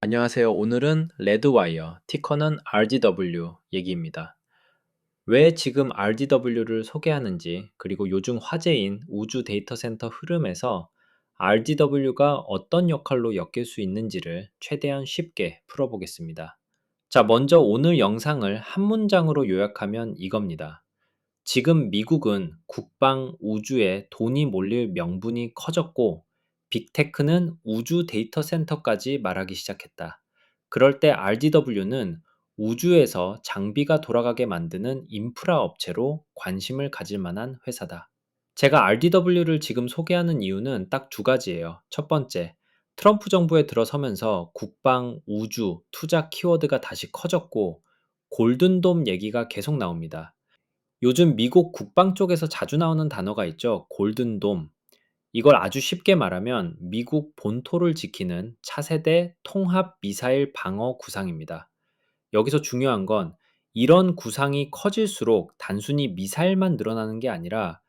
안녕하세요. 오늘은 레드와이어, 티커는 RDW 얘기입니다. 왜 지금 RDW를 소개하는지, 그리고 요즘 화제인 우주 데이터 센터 흐름에서 RDW가 어떤 역할로 엮일 수 있는지를 최대한 쉽게 풀어보겠습니다. 자, 먼저 오늘 영상을 한 문장으로 요약하면 이겁니다. 지금 미국은 국방 우주에 돈이 몰릴 명분이 커졌고 빅테크는 우주 데이터 센터까지 말하기 시작했다. 그럴 때 RDW는 우주에서 장비가 돌아가게 만드는 인프라 업체로 관심을 가질 만한 회사다. 제가 RDW를 지금 소개하는 이유는 딱 두 가지예요. 첫 번째, 트럼프 정부에 들어서면서 국방, 우주, 투자 키워드가 다시 커졌고 골든돔 얘기가 계속 나옵니다. 요즘 미국 국방 쪽에서 자주 나오는 단어가 있죠. 골든돔. 이걸 아주 쉽게 말하면 미국 본토를 지키는 차세대 통합 미사일 방어 구상입니다. 여기서 중요한 건 이런 구상이 커질수록 단순히 미사일만 늘어나는 게 아니라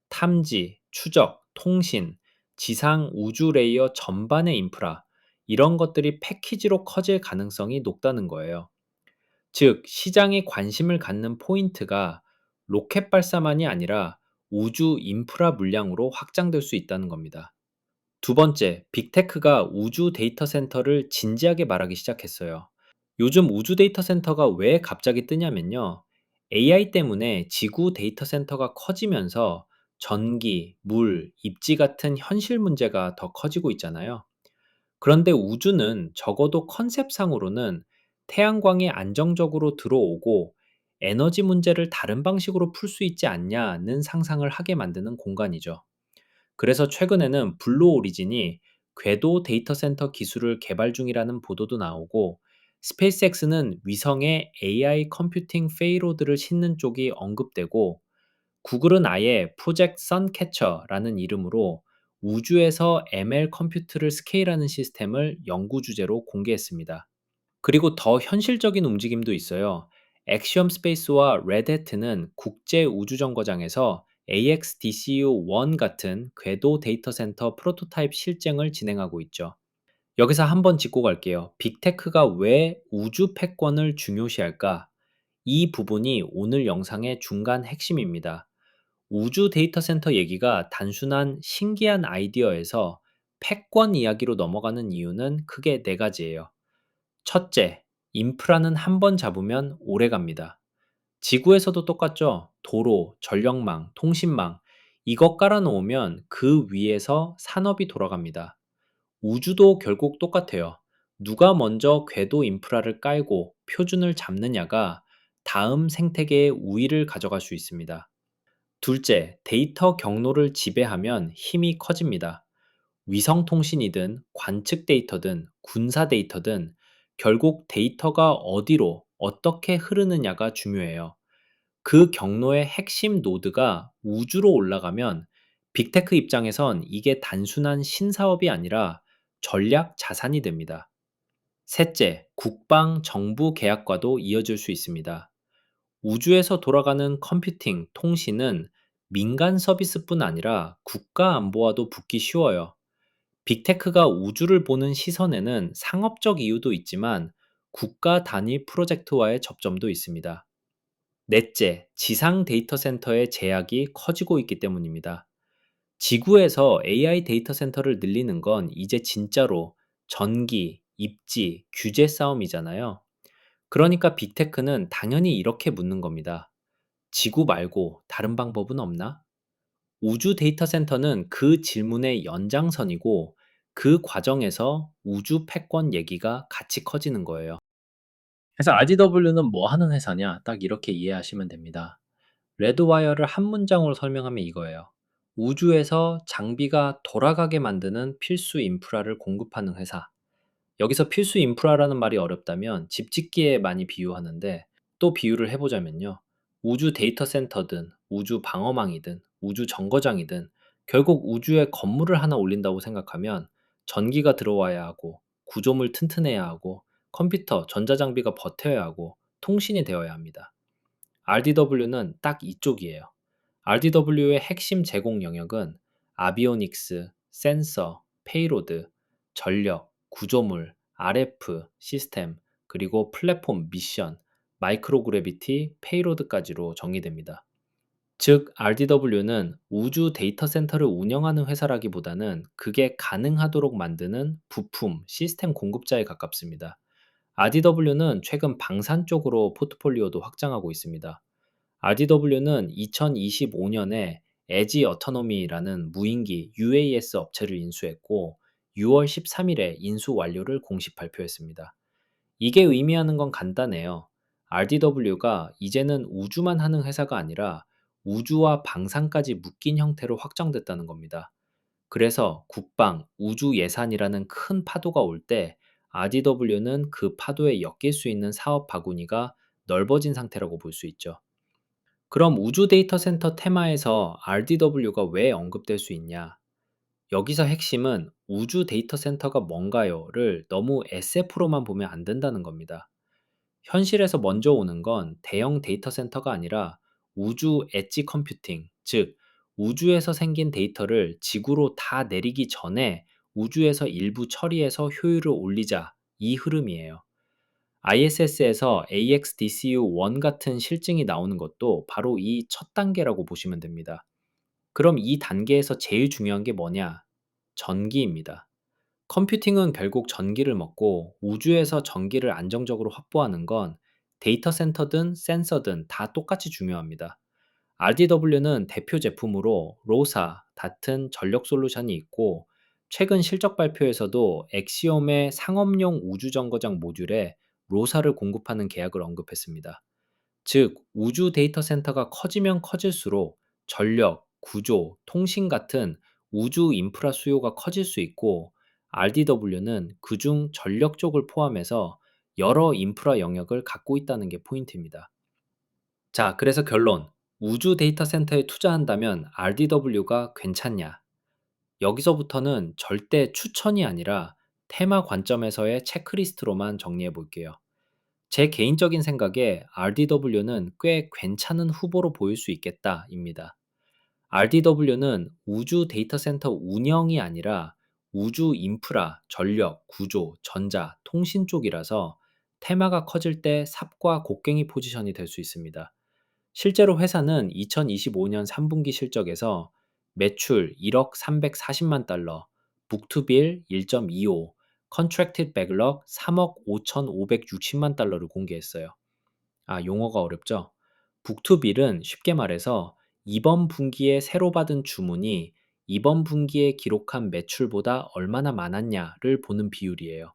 탐지, 추적, 통신, 지상 우주 레이어 전반의 인프라, 이런 것들이 패키지로 커질 가능성이 높다는 거예요. 즉, 시장이 관심을 갖는 포인트가 로켓 발사만이 아니라 우주 인프라 물량으로 확장될 수 있다는 겁니다. 두 번째, 빅테크가 우주 데이터 센터를 진지하게 말하기 시작했어요. 요즘 우주 데이터 센터가 왜 갑자기 뜨냐면요. AI 때문에 지구 데이터 센터가 커지면서 전기, 물, 입지 같은 현실 문제가 더 커지고 있잖아요. 그런데 우주는 적어도 컨셉상으로는 태양광이 안정적으로 들어오고 에너지 문제를 다른 방식으로 풀 수 있지 않냐는 상상을 하게 만드는 공간이죠. 그래서 최근에는 블루 오리진이 궤도 데이터 센터 기술을 개발 중이라는 보도도 나오고 스페이스X는 위성에 AI 컴퓨팅 페이로드를 싣는 쪽이 언급되고 구글은 아예 프로젝트 선캐쳐라는 이름으로 우주에서 ML 컴퓨트를 스케일하는 시스템을 연구 주제로 공개했습니다. 그리고 더 현실적인 움직임도 있어요. 엑시엄 스페이스와 레드해트는 국제 우주정거장에서 AXDCU-1 같은 궤도 데이터 센터 프로토타입 실증을 진행하고 있죠. 여기서 한번 짚고 갈게요. 빅테크가 왜 우주 패권을 중요시할까? 이 부분이 오늘 영상의 중간 핵심입니다. 우주 데이터 센터 얘기가 단순한 신기한 아이디어에서 패권 이야기로 넘어가는 이유는 크게 네 가지예요. 첫째, 인프라는 한번 잡으면 오래 갑니다. 지구에서도 똑같죠? 도로, 전력망, 통신망, 이거 깔아놓으면 그 위에서 산업이 돌아갑니다. 우주도 결국 똑같아요. 누가 먼저 궤도 인프라를 깔고 표준을 잡느냐가 다음 생태계의 우위를 가져갈 수 있습니다. 둘째, 데이터 경로를 지배하면 힘이 커집니다. 위성 통신이든 관측 데이터든 군사 데이터든 결국 데이터가 어디로 어떻게 흐르느냐가 중요해요. 그 경로의 핵심 노드가 우주로 올라가면 빅테크 입장에선 이게 단순한 신사업이 아니라 전략 자산이 됩니다. 셋째, 국방 정부 계약과도 이어질 수 있습니다. 우주에서 돌아가는 컴퓨팅, 통신은 민간 서비스뿐 아니라 국가 안보와도 붙기 쉬워요. 빅테크가 우주를 보는 시선에는 상업적 이유도 있지만 국가 단위 프로젝트와의 접점도 있습니다. 넷째, 지상 데이터 센터의 제약이 커지고 있기 때문입니다. 지구에서 AI 데이터 센터를 늘리는 건 이제 진짜로 전기, 입지, 규제 싸움이잖아요. 그러니까 빅테크는 당연히 이렇게 묻는 겁니다. 지구 말고 다른 방법은 없나? 우주 데이터 센터는 그 질문의 연장선이고 그 과정에서 우주 패권 얘기가 같이 커지는 거예요. 그래서 RDW는 뭐 하는 회사냐? 딱 이렇게 이해하시면 됩니다. 레드와이어를 한 문장으로 설명하면 이거예요. 우주에서 장비가 돌아가게 만드는 필수 인프라를 공급하는 회사. 여기서 필수 인프라라는 말이 어렵다면 집 짓기에 많이 비유하는데 또 비유를 해보자면요. 우주 데이터 센터든 우주 방어망이든 우주 정거장이든 결국 우주에 건물을 하나 올린다고 생각하면 전기가 들어와야 하고 구조물 튼튼해야 하고 컴퓨터, 전자장비가 버텨야 하고 통신이 되어야 합니다. RDW는 딱 이쪽이에요. RDW의 핵심 제공 영역은 아비오닉스, 센서, 페이로드, 전력, 구조물, RF, 시스템, 그리고 플랫폼 미션, 마이크로 그래비티, 페이로드까지로 정의됩니다. 즉, RDW는 우주 데이터 센터를 운영하는 회사라기보다는 그게 가능하도록 만드는 부품, 시스템 공급자에 가깝습니다. RDW는 최근 방산 쪽으로 포트폴리오도 확장하고 있습니다. RDW는 2025년에 에지 어토노미라는 무인기 UAS 업체를 인수했고 6월 13일에 인수 완료를 공식 발표했습니다. 이게 의미하는 건 간단해요. RDW가 이제는 우주만 하는 회사가 아니라 우주와 방산까지 묶인 형태로 확장됐다는 겁니다. 그래서 국방, 우주 예산이라는 큰 파도가 올 때 RDW는 그 파도에 엮일 수 있는 사업 바구니가 넓어진 상태라고 볼 수 있죠. 그럼 우주 데이터 센터 테마에서 RDW가 왜 언급될 수 있냐? 여기서 핵심은 우주 데이터 센터가 뭔가요를 너무 SF로만 보면 안 된다는 겁니다. 현실에서 먼저 오는 건 대형 데이터 센터가 아니라 우주 엣지 컴퓨팅, 즉 우주에서 생긴 데이터를 지구로 다 내리기 전에 우주에서 일부 처리해서 효율을 올리자, 이 흐름이에요. ISS에서 AXDCU-1 같은 실증이 나오는 것도 바로 이 첫 단계라고 보시면 됩니다. 그럼 이 단계에서 제일 중요한 게 뭐냐? 전기입니다. 컴퓨팅은 결국 전기를 먹고 우주에서 전기를 안정적으로 확보하는 건 데이터 센터든 센서든 다 똑같이 중요합니다. RDW는 대표 제품으로 로사, 같은 전력 솔루션이 있고 최근 실적 발표에서도 엑시옴의 상업용 우주정거장 모듈에 로사를 공급하는 계약을 언급했습니다. 즉, 우주 데이터 센터가 커지면 커질수록 전력, 구조, 통신 같은 우주 인프라 수요가 커질 수 있고 RDW는 그중 전력 쪽을 포함해서 여러 인프라 영역을 갖고 있다는 게 포인트입니다. 자, 그래서 결론. 우주 데이터 센터에 투자한다면 RDW가 괜찮냐? 여기서부터는 절대 추천이 아니라 테마 관점에서의 체크리스트로만 정리해 볼게요. 제 개인적인 생각에 RDW는 꽤 괜찮은 후보로 보일 수 있겠다입니다. RDW는 우주 데이터 센터 운영이 아니라 우주 인프라, 전력, 구조, 전자, 통신 쪽이라서 테마가 커질 때 삽과 곡괭이 포지션이 될 수 있습니다. 실제로 회사는 2025년 3분기 실적에서 매출 1억 340만 달러, 북투빌 1.25, 컨트랙티드 백럭 3억 5,560만 달러를 공개했어요. 아, 용어가 어렵죠? 북투빌은 쉽게 말해서 이번 분기에 새로 받은 주문이 이번 분기에 기록한 매출보다 얼마나 많았냐를 보는 비율이에요.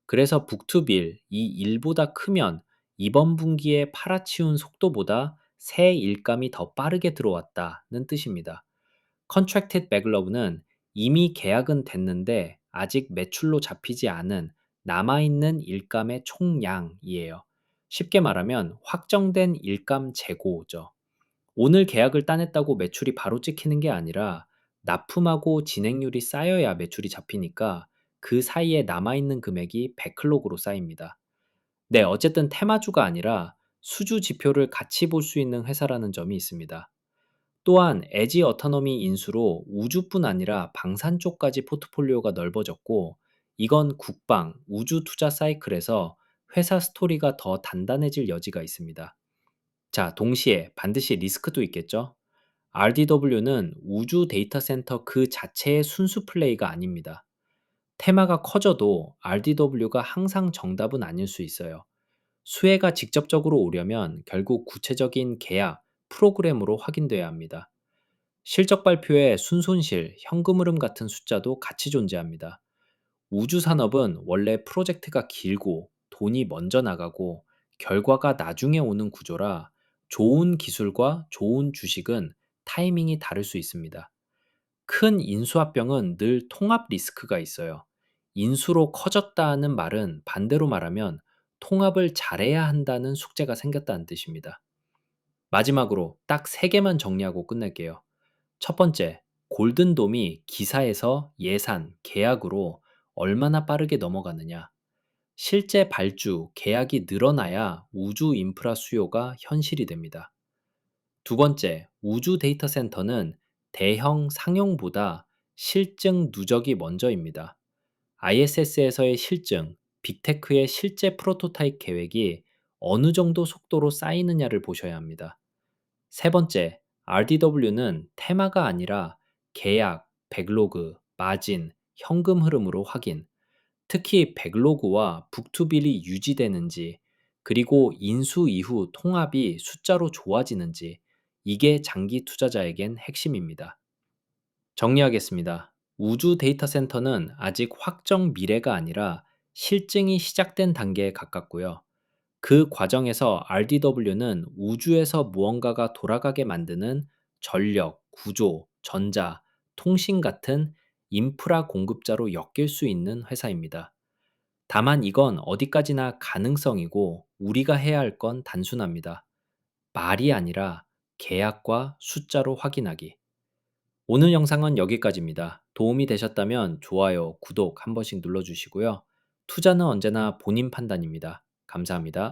그래서 북투빌 이 1보다 크면 이번 분기에 팔아치운 속도보다 새 일감이 더 빠르게 들어왔다는 뜻입니다. Contracted Backlog는 이미 계약은 됐는데 아직 매출로 잡히지 않은 남아있는 일감의 총량이에요. 쉽게 말하면 확정된 일감 재고죠. 오늘 계약을 따냈다고 매출이 바로 찍히는 게 아니라 납품하고 진행률이 쌓여야 매출이 잡히니까 그 사이에 남아있는 금액이 배클록으로 쌓입니다. 네, 어쨌든 테마주가 아니라 수주 지표를 같이 볼 수 있는 회사라는 점이 있습니다. 또한 에지 어토노미 인수로 우주뿐 아니라 방산 쪽까지 포트폴리오가 넓어졌고 이건 국방, 우주 투자 사이클에서 회사 스토리가 더 단단해질 여지가 있습니다. 자, 동시에 반드시 리스크도 있겠죠? RDW는 우주 데이터 센터 그 자체의 순수 플레이가 아닙니다. 테마가 커져도 RDW가 항상 정답은 아닐 수 있어요. 수혜가 직접적으로 오려면 결국 구체적인 계약, 프로그램으로 확인돼야 합니다. 실적 발표에 순손실, 현금 흐름 같은 숫자도 같이 존재합니다. 우주 산업은 원래 프로젝트가 길고 돈이 먼저 나가고 결과가 나중에 오는 구조라 좋은 기술과 좋은 주식은 타이밍이 다를 수 있습니다. 큰 인수합병은 늘 통합 리스크가 있어요. 인수로 커졌다는 말은 반대로 말하면 통합을 잘해야 한다는 숙제가 생겼다는 뜻입니다. 마지막으로 딱 세 개만 정리하고 끝낼게요. 첫 번째, 골든돔이 기사에서 예산, 계약으로 얼마나 빠르게 넘어가느냐. 실제 발주, 계약이 늘어나야 우주 인프라 수요가 현실이 됩니다. 두 번째, 우주 데이터 센터는 대형 상용보다 실증 누적이 먼저입니다. ISS에서의 실증, 빅테크의 실제 프로토타입 계획이 어느 정도 속도로 쌓이느냐를 보셔야 합니다. 세 번째, RDW는 테마가 아니라 계약, 백로그, 마진, 현금 흐름으로 확인, 특히 백로그와 북투빌이 유지되는지, 그리고 인수 이후 통합이 숫자로 좋아지는지, 이게 장기 투자자에겐 핵심입니다. 정리하겠습니다. 우주 데이터 센터는 아직 확정 미래가 아니라 실증이 시작된 단계에 가깝고요. 그 과정에서 RDW는 우주에서 무언가가 돌아가게 만드는 전력, 구조, 전자, 통신 같은 인프라 공급자로 엮일 수 있는 회사입니다. 다만 이건 어디까지나 가능성이고 우리가 해야 할 건 단순합니다. 말이 아니라 계약과 숫자로 확인하기. 오늘 영상은 여기까지입니다. 도움이 되셨다면 좋아요, 구독 한 번씩 눌러주시고요. 투자는 언제나 본인 판단입니다. 감사합니다.